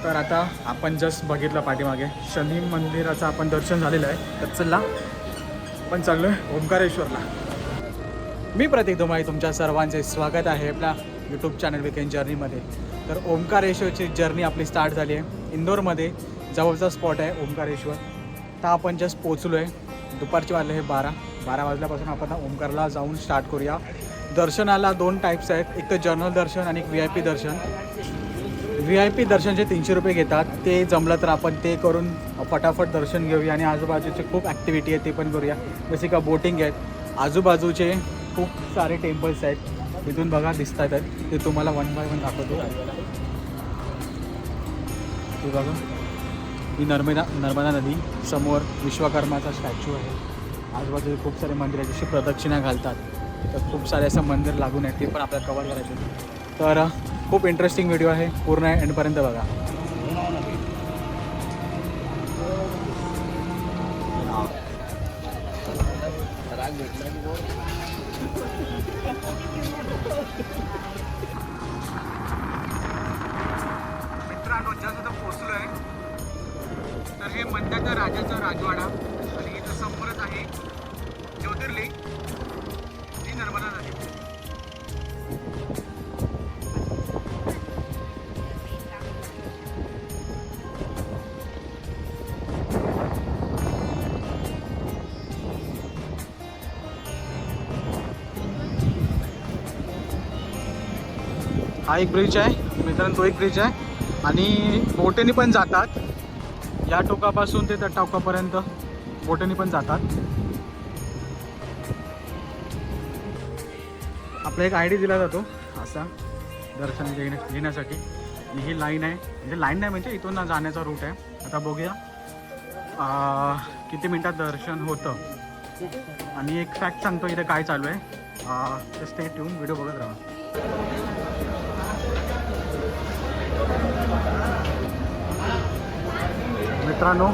तर आता आपण जस्ट बघितलं पाठीमागे शनी मंदिराचं आपण दर्शन झालेलं आहे. तर चला आपण चाललो आहे ओंकारेश्वरला. मी प्रतीक धुमाळी तुमच्या सर्वांचे स्वागत आहे आपल्या यूट्यूब चॅनल वीकेंड जर्नीमध्ये. तर ओंकारेश्वरची जर्नी आपली स्टार्ट झाली आहे. इंदोरमध्ये जवळचा स्पॉट आहे ओंकारेश्वर. तर आपण जस्ट पोचलो आहे. दुपारचे वाजले हे 12 वाजल्यापासून आपण ओंकारला जाऊन स्टार्ट करूया. दर्शनाला 2 टाईप्स आहेत, एक तर जनरल दर्शन आणि एक VIP दर्शन. VIP दर्शनचे 300 रुपये घेतात. ते जमलं तर आपण ते करून फटाफट दर्शन घेऊया आणि आजूबाजूचे खूप ॲक्टिव्हिटी आहेत ते पण करूया. जसे का बोटिंग आहेत, आजूबाजूचे खूप सारे टेम्पल्स आहेत. इथून बघा दिसतात आहेत, ते तुम्हाला 1 बाय 1 दाखवतो. ते बघा ही नर्मदा नदी, समोर विश्वकर्माचा स्टॅच्यू आहे. आजूबाजूला खूप सारे मंदिर आहेत, जशी प्रदक्षिणा घालतात. तर खूप सारे असं मंदिर लागून आहेत, ते पण आपल्याला कवर करायचे. तर खूप इंटरेस्टिंग व्हिडिओ आहे, पूर्ण एंडपर्यंत बघा. मित्रांनो जस्ट इथं पोचलो आहे. तर हे म्हणतात राजाचा राजवाडा आणि इथं समोरच आहे ज्योतिर्लिंग, ही नर्मदा नदी. हा एक ब्रिज आहे मित्रांनो, तो एक ब्रिज आहे. आणि बोटेने पण जातात, या टोकापासून ते त्या टोकापर्यंत बोटेने पण जातात. आपला एक ID दिला जातो असा दर्शन घेण्यासाठी. आणि ही लाईन आहे, म्हणजे लाईन नाही म्हणजे इथून जाण्याचा रूट आहे. आता बघूया किती मिनटात दर्शन होतं. आणि एक फॅक्ट सांगतो इथे काय चालू आहे. स्टे ट्यून, व्हिडिओ बघत राहा. मित्रांनो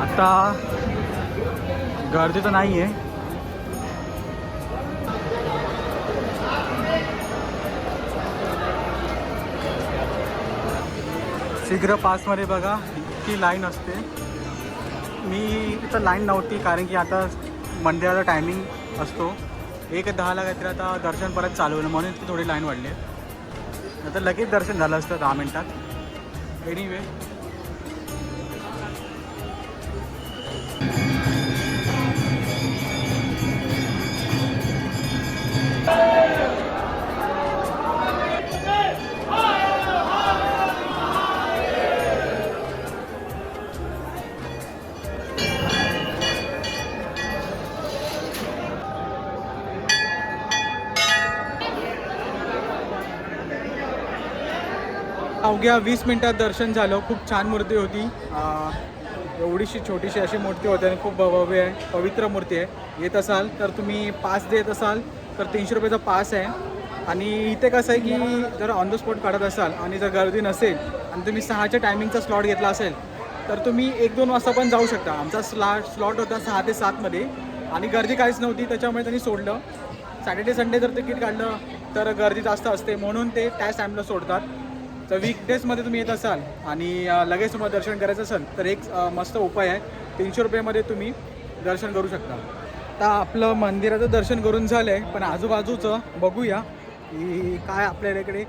आता गर्दी तर नाही आहे. शीघ्र पासमध्ये बघा इतकी लाईन असते. मी इथं लाईन नव्हती कारण की आता मंदिराचा टायमिंग असतो 1:10ला काहीतरी. आता दर्शन परत चालू होईल म्हणून इतकी थोडी लाईन वाढली आहे. नंतर लगेच दर्शन झालं असतं 10 मिनटात. एनिवे अवघ्या 20 मिनटात दर्शन झालं. खूप छान मूर्ती होती. एवढीशी छोटीशी अशी मूर्ती होती आणि खूप भव्य आहे, पवित्र मूर्ती आहे. येत असाल तर तुम्ही पास देत असाल तर 300 रुपयाचा पास आहे. आणि इथे कसं आहे की जर ऑन द स्पॉट काढत असाल आणि जर गर्दी नसेल आणि तुम्ही 6च्या टायमिंगचा स्लॉट घेतला असेल तर तुम्ही 1-2 वाजता पण जाऊ शकता. आमचा स्लॉट होता 6 ते 7मध्ये आणि गर्दी काहीच नव्हती, त्याच्यामुळे त्यांनी सोडलं. सॅटर्डे संडे जर तिकीट काढलं तर गर्दी जास्त असते म्हणून ते त्याच टाईमला सोडतात. तर वीकडेजमध्ये तुम्ही येत असाल आणि लगेच तुम्हाला दर्शन करायचं असेल तर एक मस्त उपाय आहे. 300 रुपयामध्ये तुम्ही दर्शन करू शकता. आता आपलं मंदिराचं दर्शन करून झालं आहे, पण आजूबाजूचं बघूया की काय आपल्याला इकडे.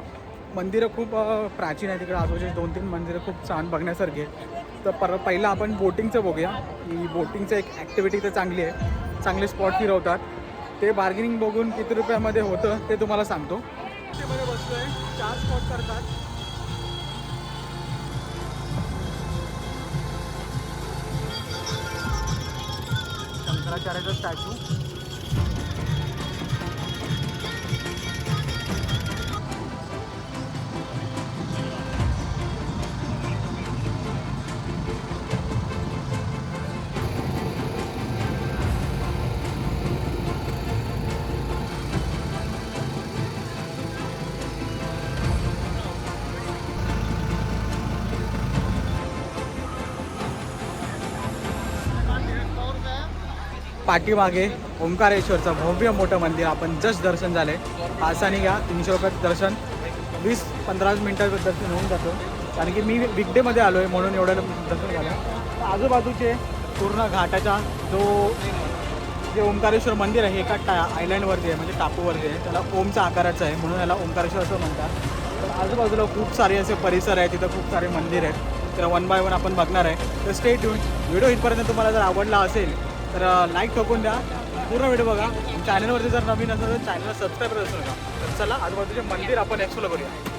मंदिरं खूप प्राचीन आहे तिकडे, आजूबाजूचे 2-3 मंदिरं खूप छान बघण्यासारखी आहेत. तर पहिलं आपण बोटिंगचं बघूया की बोटिंगचं एक ॲक्टिव्हिटी तर चांगली आहे, चांगले स्पॉट फिरवतात. ते बार्गेनिंग बघून किती रुपयामध्ये होतं ते तुम्हाला सांगतो. मध्ये बसलो आहे, 4 स्पॉट करतात. शंकराचार्याचा स्टॅच्यू, पाठीमागे ओंकारेश्वरचं भव्य मोठं मंदिर आपण जस्ट दर्शन झालं आहे. पासाने घ्या, 300 रुपयात दर्शन, 20-15 मिनटात दर्शन होऊन जातं. कारण की मी वीकडेमध्ये आलो आहे म्हणून एवढं दर्शन झालं. आजूबाजूचे पूर्ण घाटाचा जे ओंकारेश्वर मंदिर आहे एका आयलँडवरती आहे, म्हणजे टापूवरती आहे. त्याला ओमचा आकाराचं आहे म्हणून याला ओंकारेश्वर असं म्हणतात. तर आजूबाजूला खूप सारे असे परिसर आहे, तिथं खूप सारे मंदिर आहेत. तर 1 बाय 1 आपण बघणार आहे. तर स्टे ट्यून. व्हिडिओ इथपर्यंत तुम्हाला जर आवडला असेल तर लाईक ठोकून द्या, पूर्ण व्हिडिओ बघा. चॅनलवरती जर नवीन असेल तर चॅनलला सबस्क्राईब करत नका. तर चला आजूबाजूचे मंदिर आपण एक्सप्लोर करूया.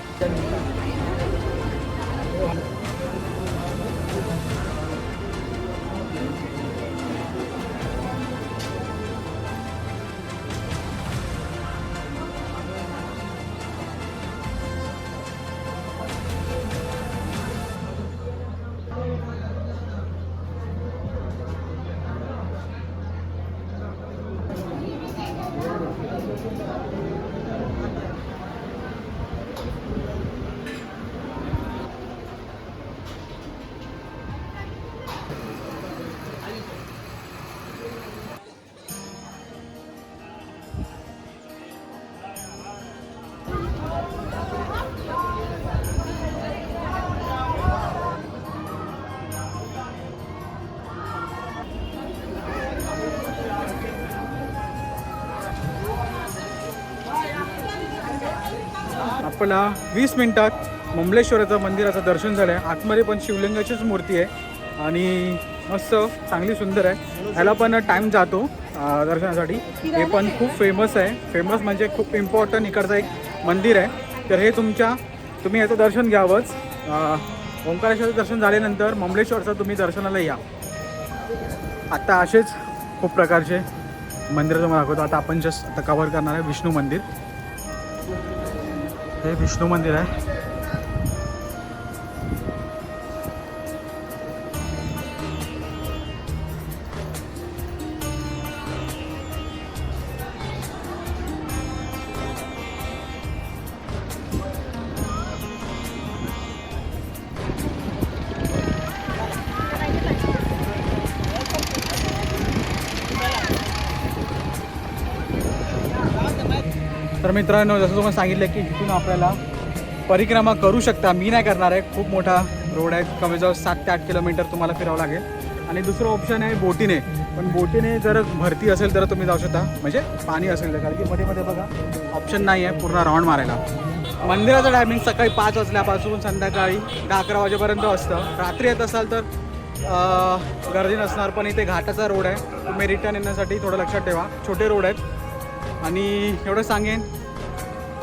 आपला 20 मिनिटात ममलेश्वराचं मंदिराचं दर्शन झालं आहे. आतमध्ये पण शिवलिंगाचीच मूर्ती आहे आणि मस्त चांगली सुंदर आहे. ह्याला पण टाईम जातो दर्शनासाठी. हे पण खूप फेमस आहे. फेमस म्हणजे खूप इम्पॉर्टंट इकडचं एक मंदिर आहे. तर हे तुम्ही याचं दर्शन घ्यावंच. ओंकारेश्वराचं दर्शन झाल्यानंतर ममलेश्वरचं तुम्ही दर्शनाला या. आत्ता असेच खूप प्रकारचे मंदिरं तुम्हाला दाखवतो. आता आपण आता कव्हर करणार आहे विष्णू मंदिर. हे विष्णू मंदिर आहे. तर मित्रांनो, जसं तुम्हाला सांगितलं की इथून आपल्याला परिक्रमा करू शकता. मी नाही करणार आहे, खूप मोठा रोड आहे. कमी जाऊ 7 ते 8 किलोमीटर तुम्हाला फिरावं लागेल. आणि दुसरं ऑप्शन आहे बोटीने. पण बोटीने जर भरती असेल तर तुम्ही जाऊ शकता, म्हणजे पाणी असेल तर. कारण की मध्ये बघा ऑप्शन नाही आहे पूर्ण राऊंड मारायला. मंदिराचं टायमिंग सकाळी 5 वाजल्यापासून संध्याकाळी 10-11 वाजेपर्यंत असतं. रात्री येत असाल तर गर्दी नसणार. पण इथे घाटाचा रोड आहे, तुम्ही रिटर्न येण्यासाठी थोडं लक्षात ठेवा. छोटे रोड आहेत. आणि एवढं सांगेन,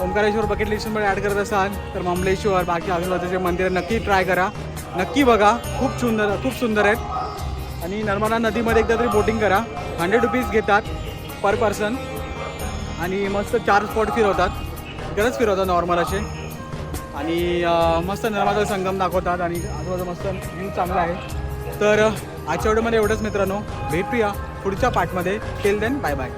ओंकारेश्वर बकेट लिस्टमध्ये ॲड करत असाल तर ममलेश्वर बाकी आजूबाजूचे मंदिर नक्की ट्राय करा, नक्की बघा. खूप सुंदर आहेत. आणि नर्मदा नदीमध्ये एकदा तरी बोटिंग करा. 100 रुपीज घेतात पर पर्सन आणि मस्त 4 स्पॉट फिरवतात. गरज फिरवतात नॉर्मल असे. आणि मस्त नर्मदा संगम दाखवतात आणि आजूबाजू मस्त व्ह्यू चांगला आहे. तर आजच्या व्हिडिओमध्ये एवढंच मित्रांनो. भेटूया पुढच्या पार्टमध्ये. Till then bye bye.